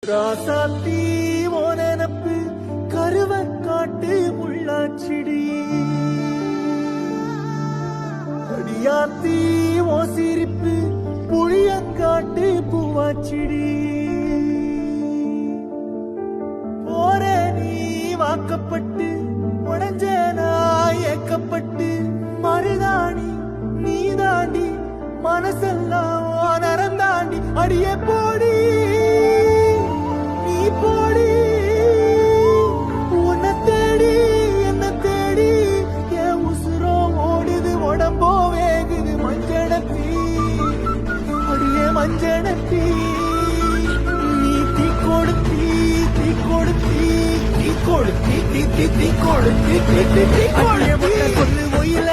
ராசாத்தி ஓனப்பு கருவ காட்டு முள்ளாச்சிடி அடியாத்தி ஓ சிரிப்பு புளியங்காட்டு பூவாச்சிடி போற நீ வாக்கப்பட்டு உடஞ்ச நாய் ஏக்கப்பட்டு மருதாணி நீ தாண்டி மனசெல்லாம் நரந்தாண்டி அடியே போடி நீ போடி உன்னை தேடி என்ன தேடி என் உசுரோ ஓடுது உடம்போ வேகுது மஞ்சனத்தி அடியே மஞ்சனத்தி நீ தீ கொடுத்தி தீ கொடுத்தி தீ கொடுத்தி தீ தீ தீ கொடுத்தி தீ தீ தீ சொல்லு ஒயில